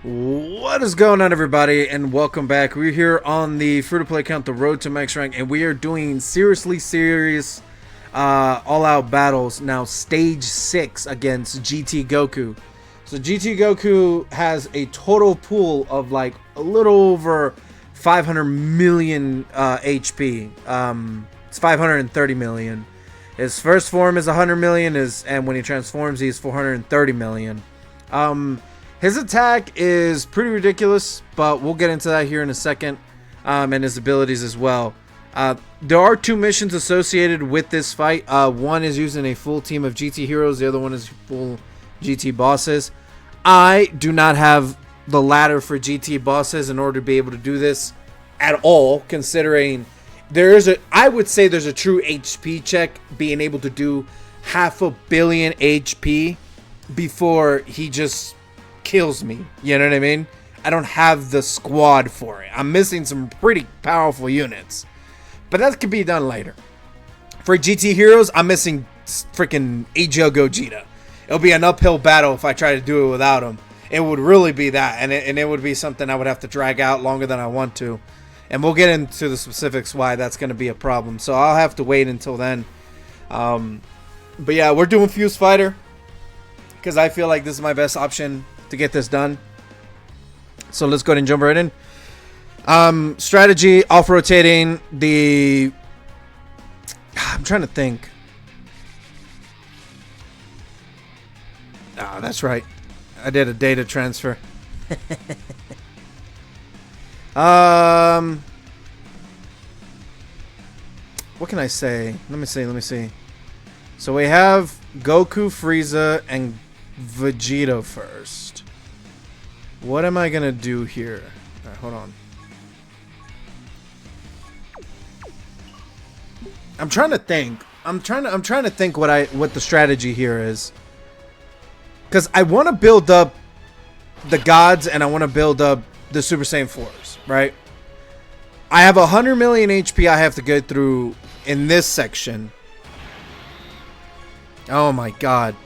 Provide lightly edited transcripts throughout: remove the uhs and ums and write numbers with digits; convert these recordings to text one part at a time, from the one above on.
What is going on, everybody, and welcome back. We're here on the free-to-play account, the Road to Max Rank, and we are doing seriously serious all-out battles now. Stage 6 against GT Goku. So GT Goku has a total pool of like a little over 500 million HP. It's 530 million. His first form is 100 million, and when he transforms, he's 430 million. His attack is pretty ridiculous, but we'll get into that here in a second, and his abilities as well. There are two missions associated with this fight. One is using a full team of GT heroes. The other one is full GT bosses. I do not have the ladder for GT bosses in order to be able to do this at all, considering I would say there's a true HP check being able to do 500 million HP before he just kills me. You know what I mean? I don't have the squad for it. I'm missing some pretty powerful units, but that could be done later. For GT heroes, I'm missing freaking AGL Gogeta. It'll be an uphill battle if I try to do it without him. It would really be that, and it would be something I would have to drag out longer than I want to, and we'll get into the specifics why that's going to be a problem. So I'll have to wait until then. But yeah, we're doing Fuse Fighter because I feel like this is my best option to get this done. So let's go ahead and jump right in. Strategy, off rotating the I'm trying to think. Ah, that's right. I did a data transfer. What can I say? Let me see. So we have Goku, Frieza, and Vegeta first. What am I gonna do here? Alright, hold on. I'm trying to think. I'm trying to think what the strategy here is. Because I want to build up the gods and I want to build up the Super Saiyan 4s, right? I have 100 million HP I have to go through in this section. Oh my god.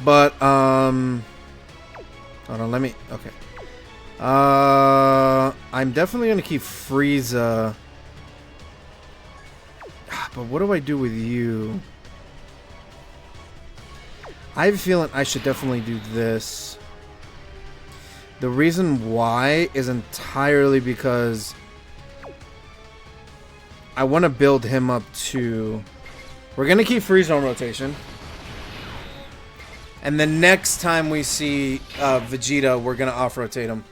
But, hold on, okay. I'm definitely going to keep Frieza. But what do I do with you? I have a feeling I should definitely do this. The reason why is entirely because I want to build him up to... We're going to keep Frieza on rotation. And the next time we see Vegeta, we're going to off-rotate him.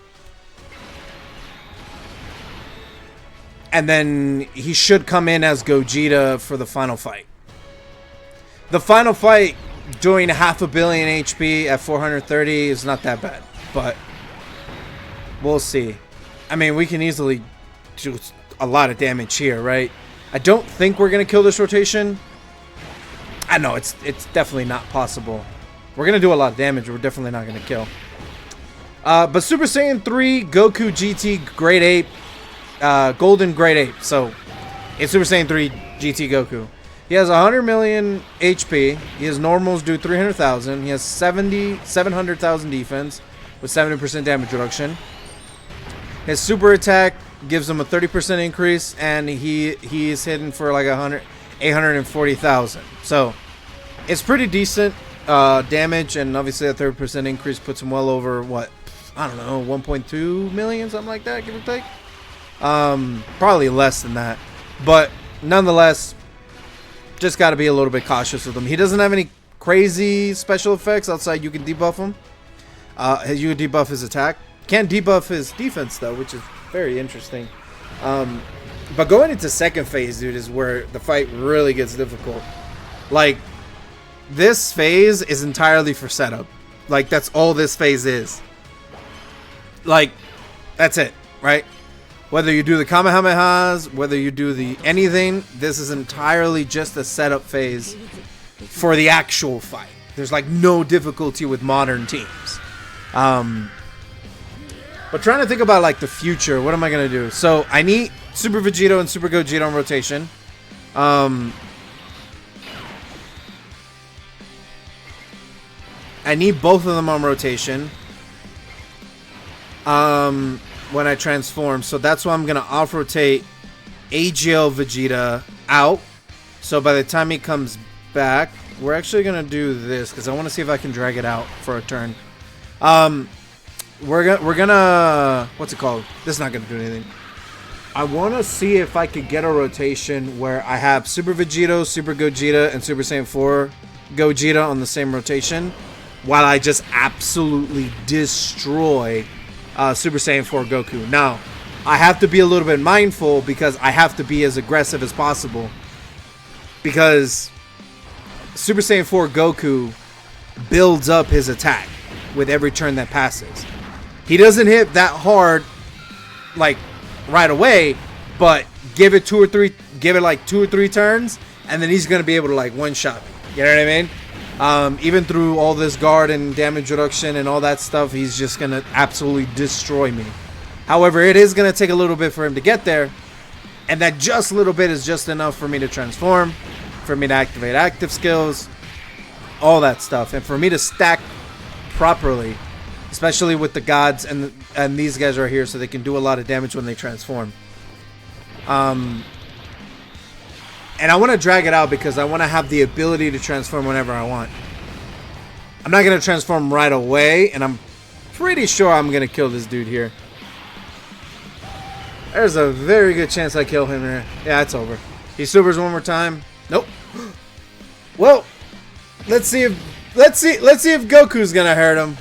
And then he should come in as Gogeta for the final fight. The final fight, doing 500 million HP at 430 is not that bad. But we'll see. I mean, we can easily do a lot of damage here, right? I don't think we're going to kill this rotation. I know, it's definitely not possible. We're going to do a lot of damage. We're definitely not going to kill. But Super Saiyan 3, Goku GT Great Ape, Golden Great Ape. So, it's Super Saiyan 3 GT Goku. He has 100 million HP. His normals do 300,000. He has 700,000 defense with 70% damage reduction. His super attack gives him a 30% increase, and he is hitting for like 840,000. So, it's pretty decent. Damage, and obviously a 30% increase puts him well over what, I don't know, 1.2 million, something like that, give or take. Probably less than that, but nonetheless, just got to be a little bit cautious with him. He doesn't have any crazy special effects outside. You can debuff him. You can debuff his attack. Can't debuff his defense though, which is very interesting. But going into second phase, dude, is where the fight really gets difficult. Like, this phase is entirely for setup. Like, that's all this phase is. Like, that's it, right? Whether you do the Kamehamehas, whether you do the anything, this is entirely just a setup phase for the actual fight. There's like no difficulty with modern teams. But trying to think about like the future, what am I going to do? So I need Super Vegito and Super Gogeta on rotation. I need both of them on rotation. When I transform, so that's why I'm gonna off rotate AGL Vegeta out. So by the time he comes back, we're actually gonna do this because I want to see if I can drag it out for a turn. We're gonna what's it called? This is not gonna do anything. I want to see if I could get a rotation where I have Super Vegito, Super Gogeta, and Super Saiyan 4 Gogeta on the same rotation, while I just absolutely destroy Super Saiyan 4 Goku. Now, I have to be a little bit mindful because I have to be as aggressive as possible. Because Super Saiyan 4 Goku builds up his attack with every turn that passes. He doesn't hit that hard, like, right away, but give it like 2 or 3 turns, and then he's gonna be able to like one-shot me. You know what I mean? Even through all this guard and damage reduction and all that stuff, he's just gonna absolutely destroy me. However, it is gonna take a little bit for him to get there, and that just little bit is just enough for me to transform, for me to activate active skills, all that stuff, and for me to stack properly. Especially with the gods and these guys right here, so they can do a lot of damage when they transform. And I want to drag it out because I want to have the ability to transform whenever I want. I'm not going to transform right away, and I'm pretty sure I'm going to kill this dude here. There's a very good chance I kill him here. Yeah, it's over. He supers one more time. Nope. Well, let's see if Goku's going to hurt him.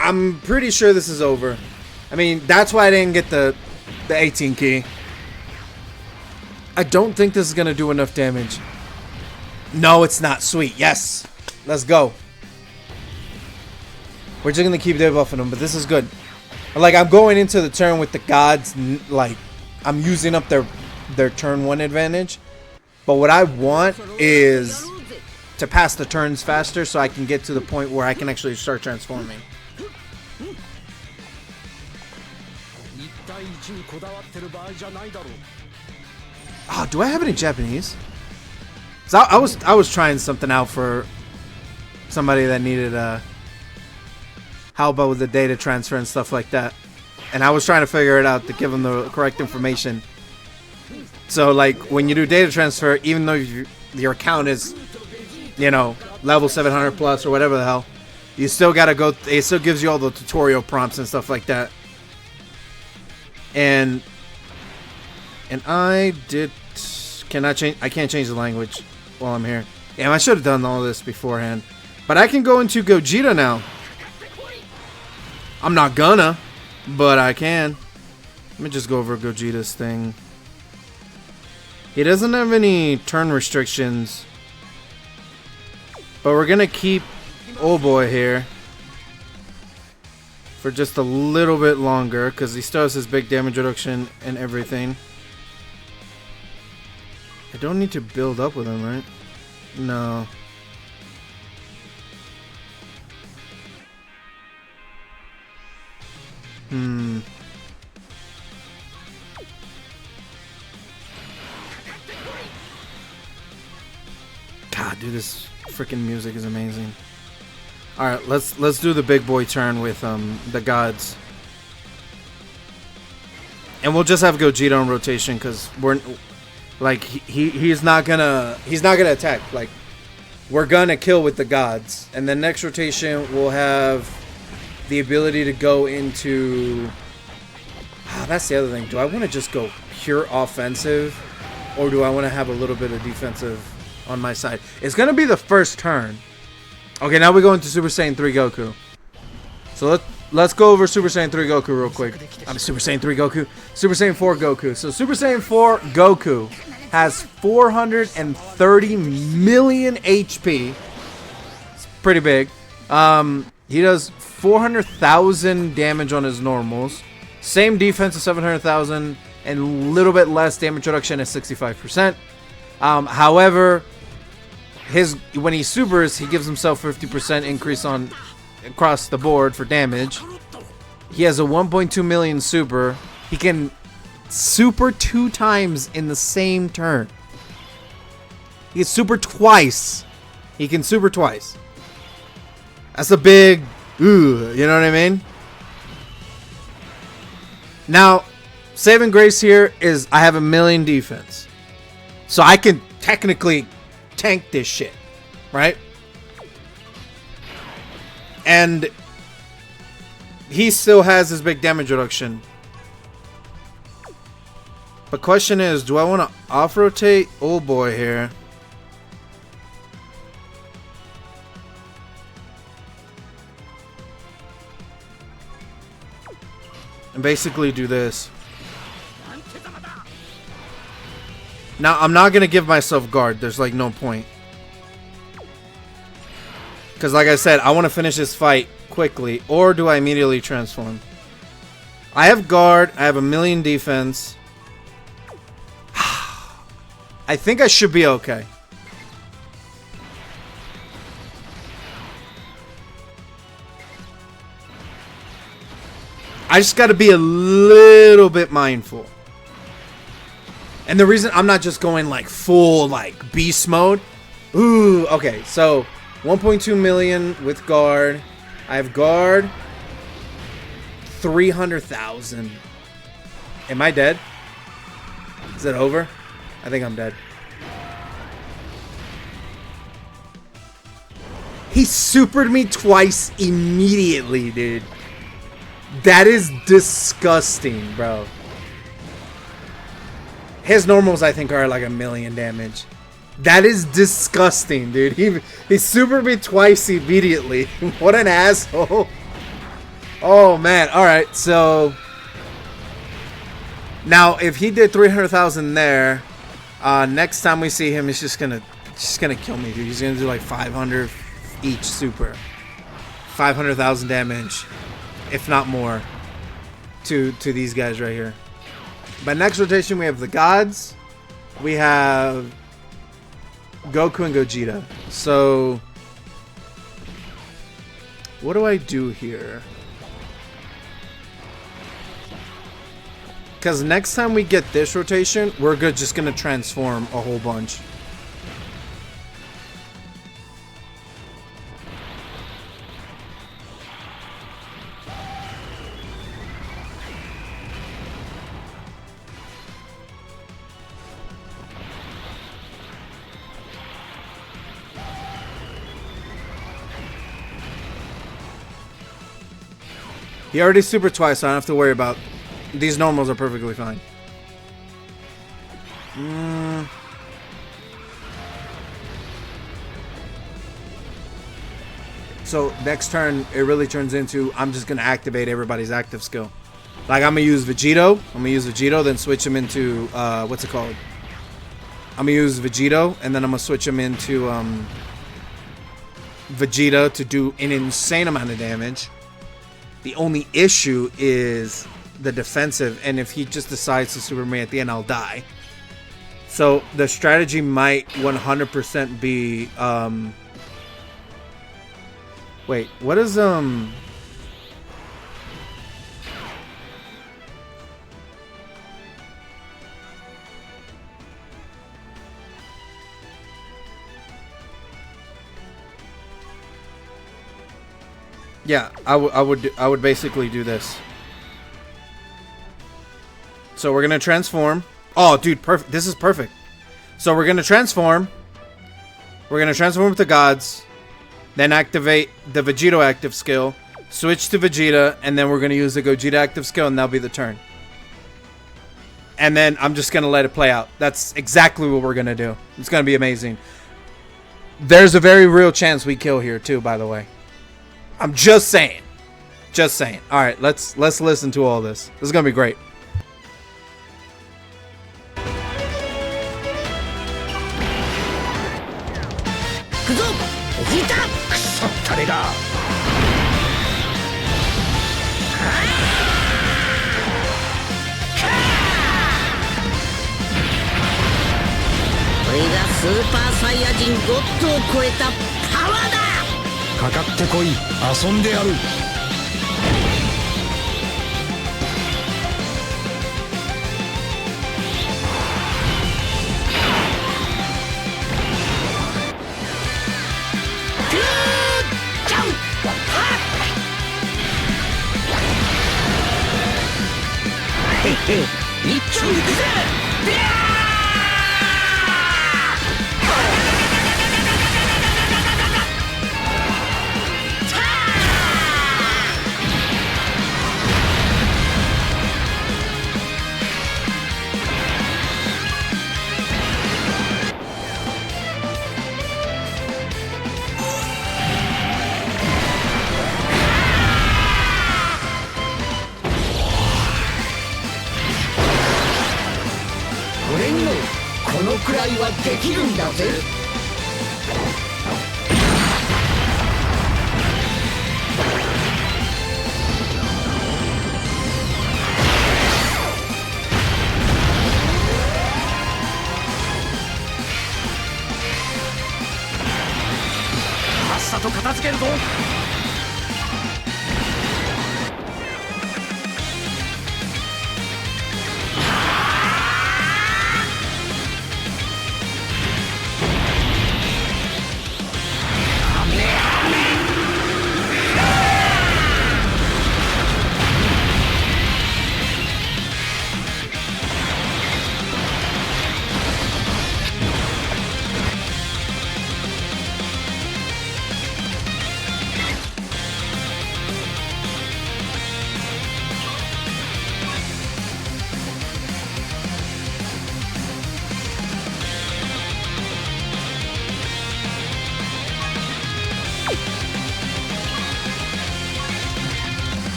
I'm pretty sure this is over. I mean, that's why I didn't get the 18 key. I don't think this is going to do enough damage. No, it's not. Sweet. Yes. Let's go. We're just going to keep debuffing them, but this is good. Like, I'm going into the turn with the gods. Like, I'm using up their turn 1 advantage. But what I want is to pass the turns faster so I can get to the point where I can actually start transforming. Oh, do I have any Japanese? So I was trying something out for somebody that needed how about with the data transfer and stuff like that, and I was trying to figure it out to give them the correct information. So like when you do data transfer, even though your account is, you know, level 700 plus or whatever the hell, you still gotta go. It still gives you all the tutorial prompts and stuff like that. And I cannot change. I can't change the language while I'm here. Damn, I should have done all this beforehand. But I can go into Gogeta now. I'm not gonna, but I can. Let me just go over Gogeta's thing. He doesn't have any turn restrictions, but we're gonna keep old boy here for just a little bit longer because he still has his big damage reduction and everything. I don't need to build up with him, right? No. God, dude, this freaking music is amazing. All right, let's do the big boy turn with the gods, and we'll just have Gogeta on rotation because we're like he's not gonna attack. Like we're gonna kill with the gods, and then next rotation we'll have the ability to go into. That's the other thing. Do I want to just go pure offensive, or do I want to have a little bit of defensive on my side? It's gonna be the first turn. Okay, now we go into Super Saiyan 3 Goku. So let's go over Super Saiyan 3 Goku real quick. I'm Super Saiyan 3 Goku. Super Saiyan 4 Goku. So Super Saiyan 4 Goku has 430 million HP. It's pretty big. He does 400,000 damage on his normals. Same defense of 700,000 and a little bit less damage reduction at 65%. However, when he supers, he gives himself 50% increase on across the board for damage. He has a 1.2 million super. He can super 2 times in the same turn. He can super twice. He can super twice. That's a big, ooh, you know what I mean? Now, saving grace here is I have 1,000,000 defense. So I can technically tank this shit, right? And he still has his big damage reduction. But question is, do I want to off-rotate old boy here? And basically do this. Now, I'm not going to give myself guard. There's like no point. Because like I said, I want to finish this fight quickly. Or do I immediately transform? I have guard. I have 1,000,000 defense. I think I should be okay. I just got to be a little bit mindful. And the reason I'm not just going like full like beast mode. Ooh, okay. So 1.2 million with guard. I have guard. 300,000. Am I dead? Is it over? I think I'm dead. He supered me twice immediately, dude. That is disgusting, bro. His normals, I think, are like 1,000,000 damage. That is disgusting, dude. He supered me twice immediately. What an asshole. Oh, man. All right, so... Now, if he did 300,000 there, next time we see him, he's just gonna kill me, dude. He's gonna do like 500 each super. 500,000 damage. If not more, to these guys right here. But next rotation, we have the gods. We have Goku and Gogeta. So, what do I do here? Because next time we get this rotation, we're just going to transform a whole bunch. He already super twice, so I don't have to worry about... These normals are perfectly fine. So next turn, it really turns into I'm just going to activate everybody's active skill. Like I'm going to use Vegito. Then switch him into... what's it called? I'm going to use Vegito, and then I'm going to switch him into Vegeta to do an insane amount of damage. The only issue is the defensive, and if he just decides to super me at the end, I'll die. So the strategy might 100% be wait, what is yeah, I would basically do this. So we're gonna transform. Oh, dude, perfect. This is perfect. So we're gonna transform. We're gonna transform with the gods, then activate the Vegito active skill, switch to Vegeta, and then we're gonna use the Gogeta active skill, and that'll be the turn. And then I'm just gonna let it play out. That's exactly what we're gonna do. It's gonna be amazing. There's a very real chance we kill here too, by the way. I'm just saying. Just saying. All right, let's listen to all this. This is gonna be great. 一気に行くぜ。俺にもこのくらいはできるんだぜ。さっさと片付けるぞ。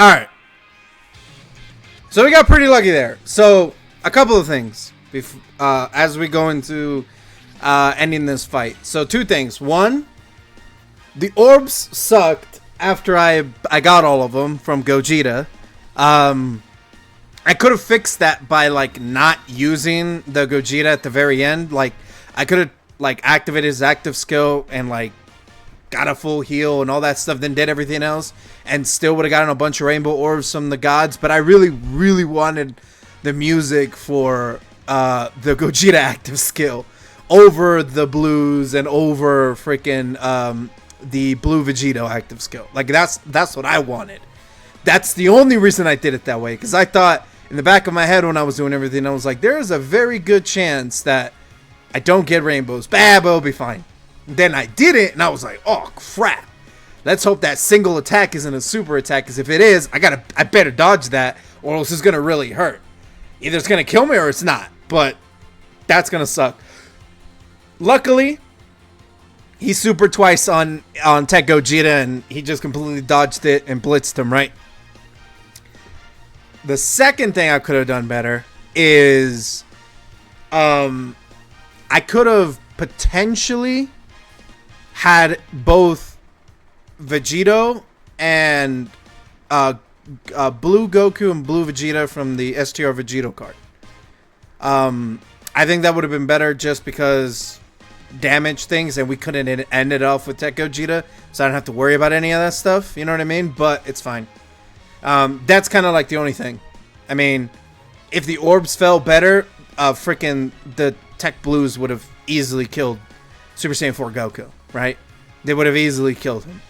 Alright. So we got pretty lucky there. So, a couple of things as we go into ending this fight. So, two things. One, the orbs sucked after I got all of them from Gogeta. I could have fixed that by, like, not using the Gogeta at the very end. Like, I could have, like activated his active skill and like got a full heal and all that stuff, then did everything else, and still would have gotten a bunch of rainbow orbs from the gods. But I really wanted the music for the Gogeta active skill over the blues and over freaking the blue Vegito active skill. Like that's what I wanted. That's the only reason I did it that way, because I thought in the back of my head when I was doing everything, I was like, there is a very good chance that I don't get rainbows. But it'll be fine. Then I did it, and I was like, oh, crap. Let's hope that single attack isn't a super attack, because if it is, I better dodge that, or else it's going to really hurt. Either it's going to kill me or it's not, but that's going to suck. Luckily, he supered twice on Tech Gogeta, and he just completely dodged it and blitzed him, right? The second thing I could have done better is I could have potentially had both Vegito and Blue Goku and Blue Vegeta from the STR Vegito card. I think that would have been better just because damage things, and we couldn't end it off with Tech Gogeta, so I don't have to worry about any of that stuff. You know what I mean? But it's fine. That's kind of like the only thing. I mean, if the orbs fell better, freaking the Tech Blues would have easily killed Super Saiyan 4 Goku, right? They would have easily killed him.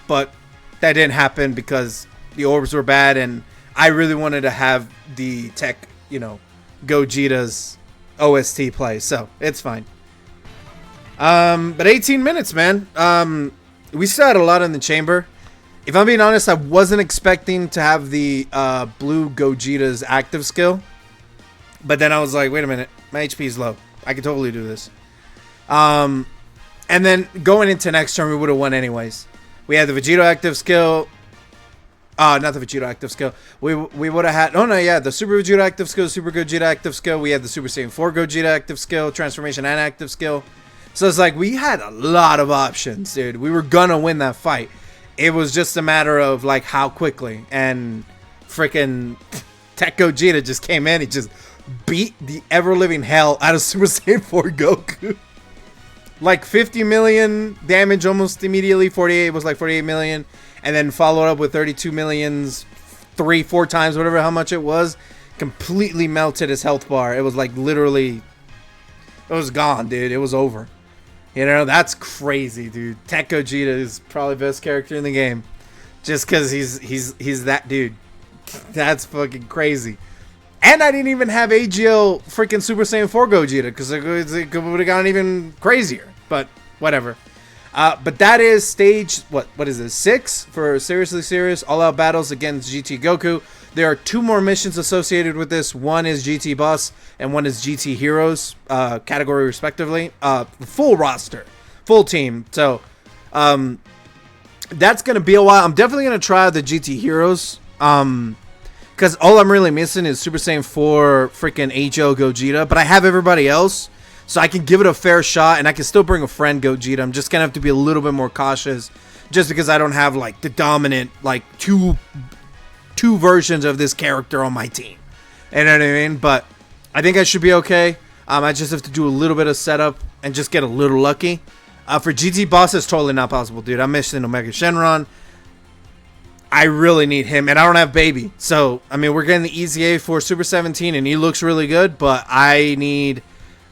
But that didn't happen because the orbs were bad, and I really wanted to have the Tech, Gogeta's OST play, so it's fine. But 18 minutes, man. We still had a lot in the chamber. If I'm being honest, I wasn't expecting to have the Blue Gogeta's active skill. But then I was like, wait a minute. My HP is low. I could totally do this. And then going into next turn, we would have won anyways. We had the Vegito active skill. Not the Vegito active skill. We would have had... Oh, no, yeah. The Super Vegito active skill, Super Gogeta active skill. We had the Super Saiyan 4 Gogeta active skill, Transformation and active skill. So it's like we had a lot of options, dude. We were going to win that fight. It was just a matter of, like, how quickly. And freaking Tech Gogeta just came in. He just beat the ever-living hell out of Super Saiyan 4 Goku. Like 50 million damage almost immediately. 48 was like 48 million. And then followed up with 32 millions 3-4 times, whatever how much it was. Completely melted his health bar. It was like literally... It was gone, dude. It was over. That's crazy, dude. Tech Gogeta is probably the best character in the game. Just because he's that dude. That's fucking crazy. And I didn't even have AGL freaking Super Saiyan 4 Gogeta, because it would have gotten even crazier. But whatever. But that is stage, what is this, 6 for Seriously Serious All-Out Battles against GT Goku. There are 2 more missions associated with this. One is GT Boss and one is GT Heroes category respectively. Full roster, full team. So that's going to be a while. I'm definitely going to try the GT Heroes. Because all I'm really missing is Super Saiyan 4 freaking HO Gogeta. But I have everybody else. So I can give it a fair shot. And I can still bring a friend Gogeta. I'm just going to have to be a little bit more cautious. Just because I don't have like the dominant like two versions of this character on my team. You know what I mean? But I think I should be okay. I just have to do a little bit of setup and just get a little lucky. For GT Boss, it's totally not possible, dude. I'm missing Omega Shenron. I really need him, and I don't have Baby. So, I mean, we're getting the EZA for Super 17, and he looks really good, but I need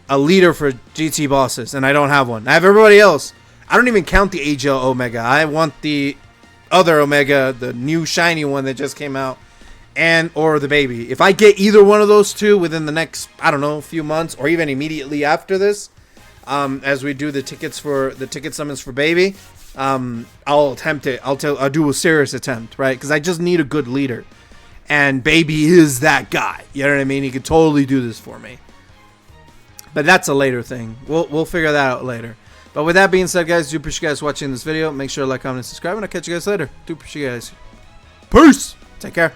a leader for GT Bosses, and I don't have one. I have everybody else. I don't even count the AGL Omega. I want the other Omega, the new shiny one that just came out, or the Baby. If I get either one of those two within the next, I don't know, few months, or even immediately after this, as we do the ticket summons for Baby, I'll attempt it. I'll do a serious attempt, right? Because I just need a good leader, and Baby is that guy. You know what I mean? He could totally do this for me. But that's a later thing. We'll figure that out later. But with that being said, guys, do appreciate you guys watching this video. Make sure to like, comment, and subscribe, and I'll catch you guys later. Do appreciate you guys. Peace. Take care.